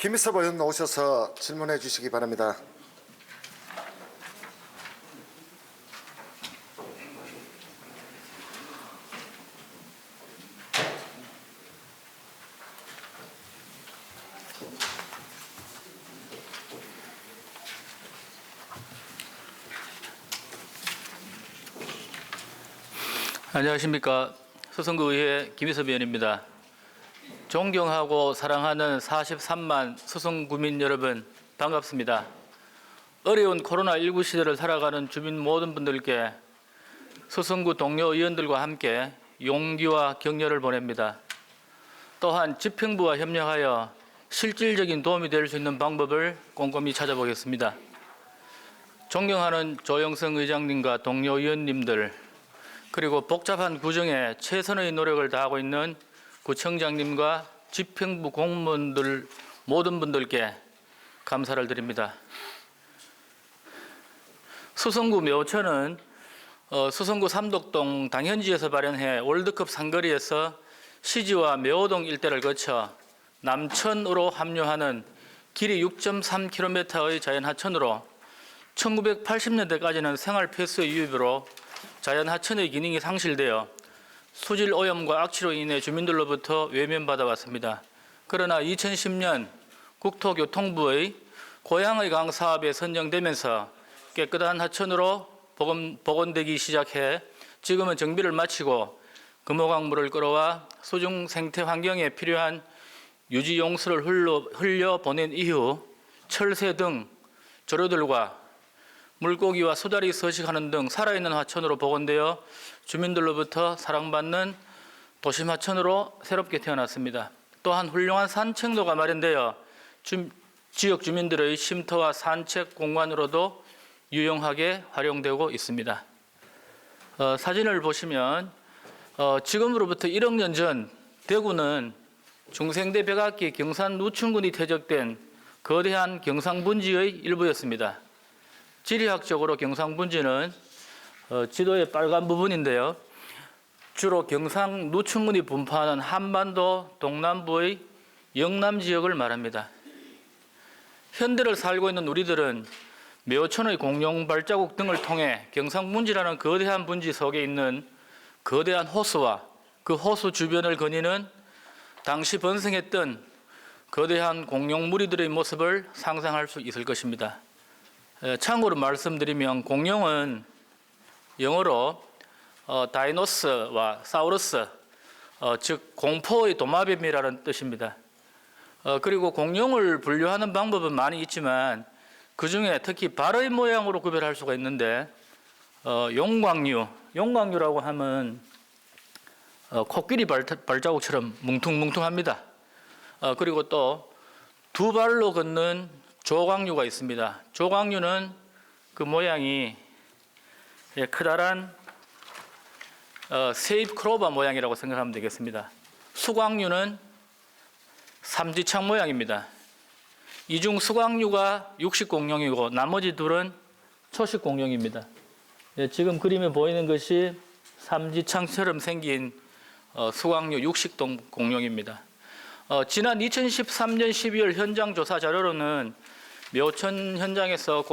김희섭 의원 오셔서 질문해 주시기 바랍니다. 안녕하십니까. 수성구의회 김희섭 의원입니다. 존경하고 사랑하는 43만 수성구민 여러분 반갑습니다. 어려운 코로나19 시대를 살아가는 주민 모든 분들께 수성구 동료 의원들과 함께 용기와 격려를 보냅니다. 또한 집행부와 협력하여 실질적인 도움이 될 수 있는 방법을 꼼꼼히 찾아보겠습니다. 존경하는 조영성 의장님과 동료 의원님들, 그리고 복잡한 구정에 최선의 노력을 다하고 있는 구청장님과 집행부 공무원들 모든 분들께 감사를 드립니다. 수성구 묘천은 수성구 삼덕동 당현지에서 발현해 월드컵 상거리에서 시지와 묘동 일대를 거쳐 남천으로 합류하는 길이 6.3km의 자연하천으로 1980년대까지는 생활 필수의 유입으로 자연하천의 기능이 상실되어 수질 오염과 악취로 인해 주민들로부터 외면받아 왔습니다. 그러나 2010년 국토교통부의 고향의 강 사업에 선정되면서 깨끗한 하천으로 복원되기 시작해 지금은 정비를 마치고 금호강물을 끌어와 수중 생태 환경에 필요한 유지 용수를 흘려 보낸 이후 철새 등 조류들과 물고기와 수달이 서식하는 등 살아있는 하천으로 복원되어 주민들로부터 사랑받는 도심 하천으로 새롭게 태어났습니다. 또한 훌륭한 산책로가 마련되어 지역 주민들의 쉼터와 산책 공간으로도 유용하게 활용되고 있습니다. 사진을 보시면 지금으로부터 1억 년 전 대구는 중생대 백악기 경산 누춘군이 퇴적된 거대한 경상분지의 일부였습니다. 지리학적으로 경상분지는 지도의 빨간 부분인데요. 주로 경상 누춘군이 분포하는 한반도 동남부의 영남 지역을 말합니다. 현대를 살고 있는 우리들은 묘천의 공룡 발자국 등을 통해 경상분지라는 거대한 분지 속에 있는 거대한 호수와 그 호수 주변을 거니는 당시 번성했던 거대한 공룡 무리들의 모습을 상상할 수 있을 것입니다. 참고로 말씀드리면 공룡은 영어로 다이노스와 사우루스, 즉 공포의 도마뱀이라는 뜻입니다. 그리고 공룡을 분류하는 방법은 많이 있지만 그 중에 특히 발의 모양으로 구별할 수가 있는데 용광류라고 하면 코끼리 발자국처럼 뭉퉁뭉퉁합니다. 그리고 또 두 발로 걷는 조광류가 있습니다. 조광류는 그 모양이 커다란 세잎 크로바 모양이라고 생각하면 되겠습니다. 수광류는 삼지창 모양입니다. 이중 수광류가 육식 공룡이고 나머지 둘은 초식 공룡입니다. 지금 그림에 보이는 것이 삼지창처럼 생긴 수광류 육식 공룡입니다. 지난 2013년 12월 현장 조사 자료로는 묘천 현장에서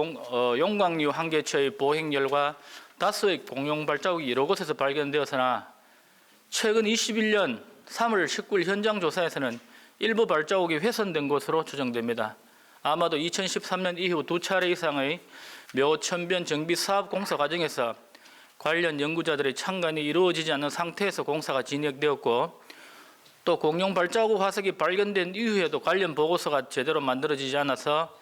용광류 한 개체의 보행열과 다수의 공룡 발자국이 여러 곳에서 발견되었으나 최근 21년 3월 19일 현장 조사에서는 일부 발자국이 훼손된 것으로 추정됩니다. 아마도 2013년 이후 두 차례 이상의 묘천변 정비 사업 공사 과정에서 관련 연구자들의 참관이 이루어지지 않는 상태에서 공사가 진행되었고, 또 공룡 발자국 화석이 발견된 이후에도 관련 보고서가 제대로 만들어지지 않아서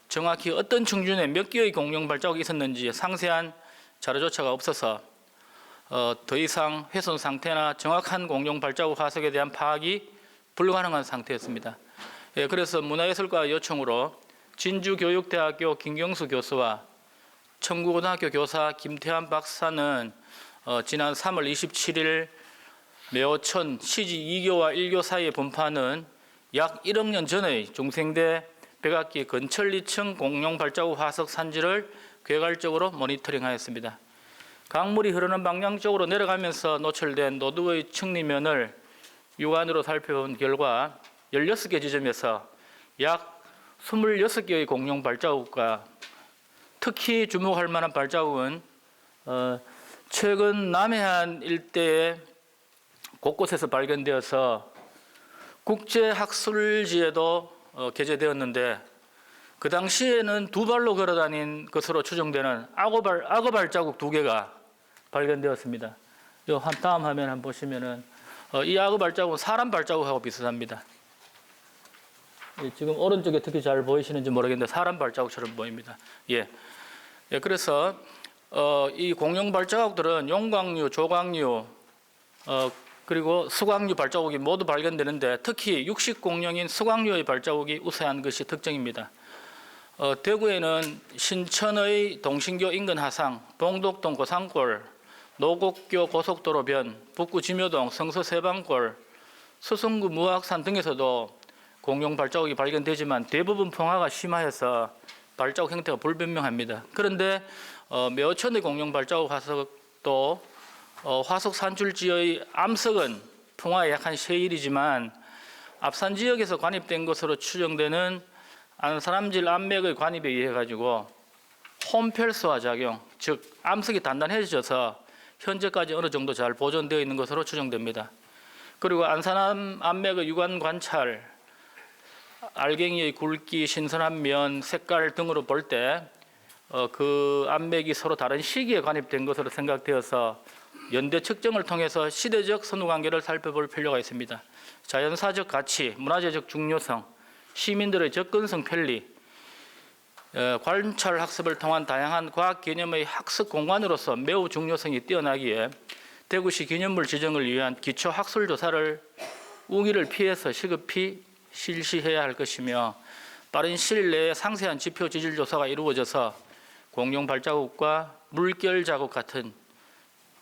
정확히 어떤 층준에 몇 개의 공룡 발자국이 있었는지 상세한 자료조차가 없어서 더 이상 훼손 상태나 정확한 공룡 발자국 화석에 대한 파악이 불가능한 상태였습니다. 그래서 문화예술과 요청으로 진주교육대학교 김경수 교수와 청구고등학교 교사 김태환 박사는 지난 3월 27일 묘천 시지 2교와 1교 사이에 분포하는 약 1억 년 전의 중생대 백악기 건천리층 공룡 발자국 화석 산지를 괴갈적으로 모니터링하였습니다. 강물이 흐르는 방향 쪽으로 내려가면서 노출된 노두의 층리면을 육안으로 살펴본 결과 16개 지점에서 약 26개의 공룡 발자국과 특히 주목할 만한 발자국은 최근 남해안 일대에 곳곳에서 발견되어서 국제학술지에도 게재되었는데 그 당시에는 두 발로 걸어다닌 것으로 추정되는 악어 발자국 2개가 발견되었습니다. 다음 화면 한번 보시면은 이 악어 발자국은 사람 발자국하고 비슷합니다. 지금 오른쪽에 특히 잘 보이시는지 모르겠는데 사람 발자국처럼 보입니다. 그래서 이 공룡 발자국들은 용광류, 조광류, 그리고 수광류 발자국이 모두 발견되는데 특히 육식 공룡인 수광류의 발자국이 우세한 것이 특징입니다. 대구에는 신천의 동신교 인근 하상, 봉독동 고산골, 노곡교 고속도로변, 북구 지묘동 성서세방골, 수성구 무악산 등에서도 공룡 발자국이 발견되지만 대부분 풍화가 심하여서 발자국 형태가 불분명합니다. 그런데 매어천의 공룡 발자국 화석도 화석 산출지의 암석은 풍화에 약한 셰일이지만 앞산 지역에서 관입된 것으로 추정되는 안산암질 암맥의 관입에 의해 가지고 홈펠스화 작용, 즉 암석이 단단해져서 현재까지 어느 정도 잘 보존되어 있는 것으로 추정됩니다. 그리고 안산암 암맥의 유관 관찰, 알갱이의 굵기, 신선한 면, 색깔 등으로 볼 때 그 암맥이 서로 다른 시기에 관입된 것으로 생각되어서 연대 측정을 통해서 시대적 선후관계를 살펴볼 필요가 있습니다. 자연사적 가치, 문화재적 중요성, 시민들의 접근성 편리, 관찰 학습을 통한 다양한 과학 개념의 학습 공간으로서 매우 중요성이 뛰어나기에 대구시 기념물 지정을 위한 기초 학술 조사를 우기를 피해서 시급히 실시해야 할 것이며 빠른 시일 내에 상세한 지표 지질 조사가 이루어져서 공룡 발자국과 물결 자국 같은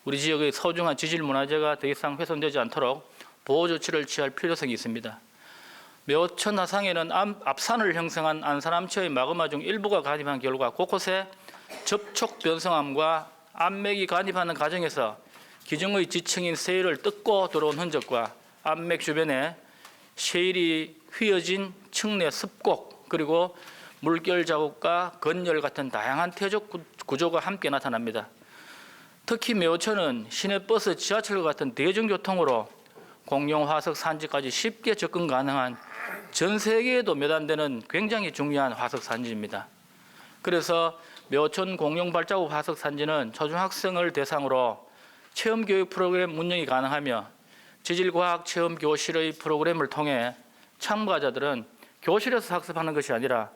우리 지역의 소중한 지질 문화재가 더 이상 훼손되지 않도록 보호 조치를 취할 필요성이 있습니다. 매어천 하상에는 앞산을 형성한 안산암초의 마그마 중 일부가 간입한 결과 곳곳에 접촉 변성암과 암맥이 간입하는 과정에서 기증의 지층인 세일을 뜯고 들어온 흔적과 암맥 주변에 셰일이 휘어진 층내 습곡 그리고 물결 자국과 건열 같은 다양한 태적 구조가 함께 나타납니다. 특히 매어천은 시내버스, 지하철과 같은 대중교통으로 공룡 화석 산지까지 쉽게 접근 가능한 전 세계에도 몇 안 되는 굉장히 중요한 화석 산지입니다. 그래서 매어천 공룡 발자국 화석 산지는 초중학생을 대상으로 체험교육 프로그램 운영이 가능하며 지질과학 체험 교실의 프로그램을 통해 참가자들은 교실에서 학습하는 것이 아니라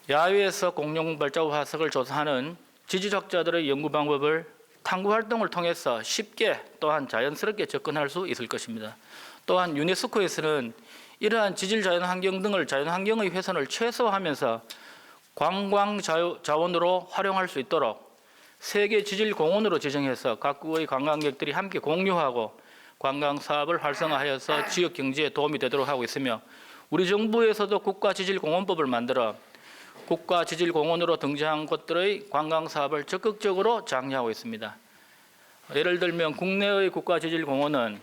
야외에서 공룡 발자국 화석을 조사하는 지질학자들의 연구 방법을 탐구 활동을 통해서 쉽게 또한 자연스럽게 접근할 수 있을 것입니다. 또한 유네스코에서는 이러한 지질 자연환경 등을 자연환경의 훼손을 최소화하면서 관광 자원으로 활용할 수 있도록 세계 지질 공원으로 지정해서 각국의 관광객들이 함께 공유하고 관광 사업을 활성화하여서 지역 경제에 도움이 되도록 하고 있으며 우리 정부에서도 국가지질공원법을 만들어 국가지질공원으로 등재한 곳들의 관광 사업을 적극적으로 장려하고 있습니다. 예를 들면 국내의 국가지질공원은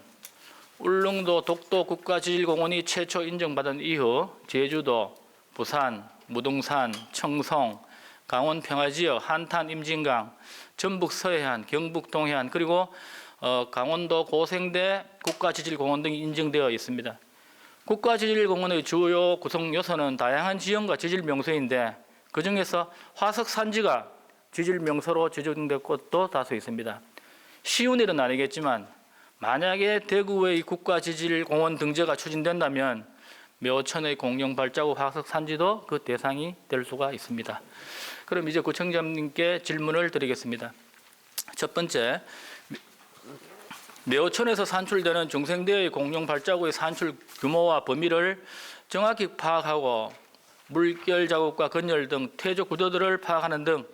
울릉도 독도 국가지질공원이 최초 인정받은 이후 제주도, 부산, 무등산, 청송, 강원 평화지역, 한탄 임진강, 전북 서해안, 경북 동해안 그리고 강원도 고생대 국가지질공원 등이 인정되어 있습니다. 국가지질공원의 주요 구성 요소는 다양한 지형과 지질 명소인데 그중에서 화석 산지가 지질 명소로 지정된 곳도 다수 있습니다. 쉬운 일은 아니겠지만 만약에 대구의 국가지질공원 등재가 추진된다면 매어천의 공룡 발자국 화석 산지도 그 대상이 될 수가 있습니다. 그럼 이제 구청장님께 질문을 드리겠습니다. 첫 번째, 매어천에서 산출되는 중생대의 공룡 발자국의 산출 규모와 범위를 정확히 파악하고 물결 자국과 건열 등 태적 구조들을 파악하는 등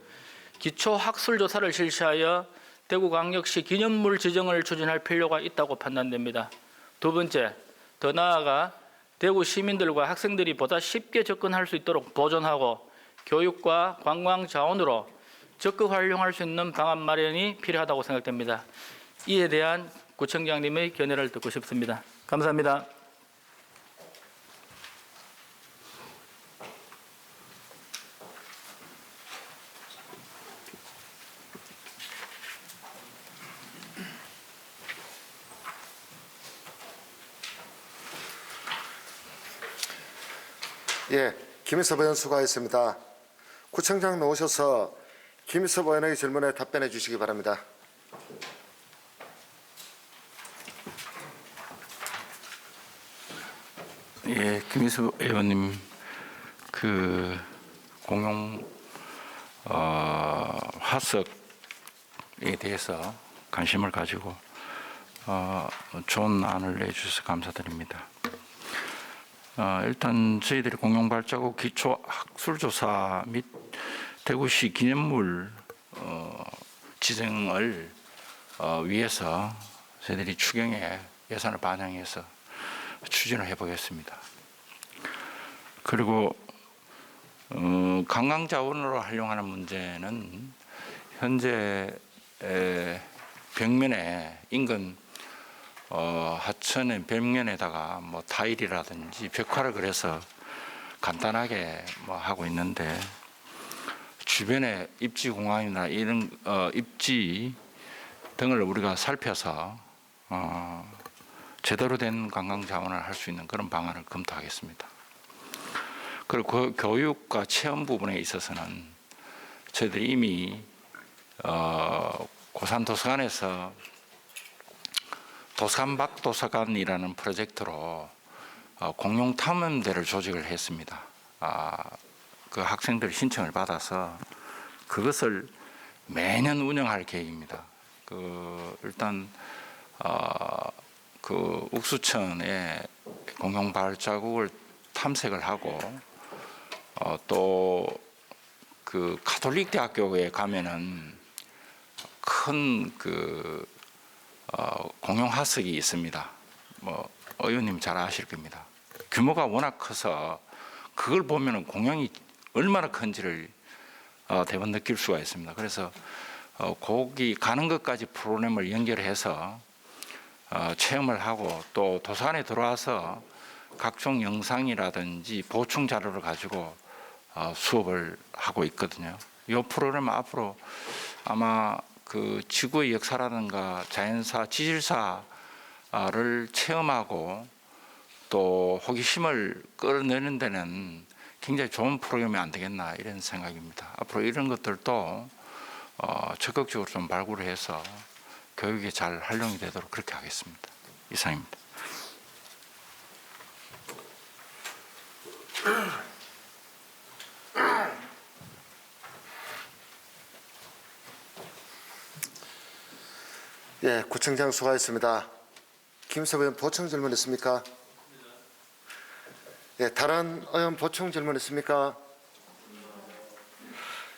기초 학술 조사를 실시하여 대구광역시 기념물 지정을 추진할 필요가 있다고 판단됩니다. 두 번째, 더 나아가 대구 시민들과 학생들이 보다 쉽게 접근할 수 있도록 보존하고 교육과 관광 자원으로 적극 활용할 수 있는 방안 마련이 필요하다고 생각됩니다. 이에 대한 구청장님의 견해를 듣고 싶습니다. 감사합니다. 예, 김희섭 의원 수고하셨습니다. 구청장 나오셔서 김희섭 의원의 질문에 답변해 주시기 바랍니다. 예, 김희수 의원님 그 공용 화석에 대해서 관심을 가지고 좋은 안을 내주셔서 감사드립니다. 일단 저희들이 공용 발자국 기초 학술조사 및 대구시 기념물 지정을 위해서 저희들이 추경에 예산을 반영해서 추진을 해보겠습니다. 그리고 관광 자원으로 활용하는 문제는 현재 벽면에 인근 하천의 벽면에다가 뭐 타일이라든지 벽화를 그려서 간단하게 뭐 하고 있는데 주변에 입지 공간이나 이런 입지 등을 우리가 살펴서 제대로 된 관광 자원을 할 수 있는 그런 방안을 검토하겠습니다. 그리고 그 교육과 체험 부분에 있어서는 저희들이 이미 고산도서관에서 도산박도서관이라는 프로젝트로 공용 탐험대를 조직을 했습니다. 그 학생들이 신청을 받아서 그것을 매년 운영할 계획입니다. 일단 그 옥수천에 공용 발자국을 탐색을 하고 또 그 가톨릭 대학교에 가면은 큰 그 공용 화석이 있습니다. 뭐 의원님 잘 아실 겁니다. 규모가 워낙 커서 그걸 보면은 공양이 얼마나 큰지를 대번 느낄 수가 있습니다. 그래서 거기 가는 것까지 프로그램을 연결해서 체험을 하고 또 도서관에 들어와서 각종 영상이라든지 보충 자료를 가지고 수업을 하고 있거든요. 이 프로그램 앞으로 아마 그 지구의 역사라든가 자연사, 지질사를 체험하고 또 호기심을 끌어내는 데는 굉장히 좋은 프로그램이 안 되겠나 이런 생각입니다. 앞으로 이런 것들도 적극적으로 좀 발굴을 해서 교육에 잘 활용이 되도록 그렇게 하겠습니다. 이상입니다. 예, 구청장 수고하셨습니다. 김희섭 의원 보충 질문 있습니까? 예, 다른 의원 보충 질문 있습니까?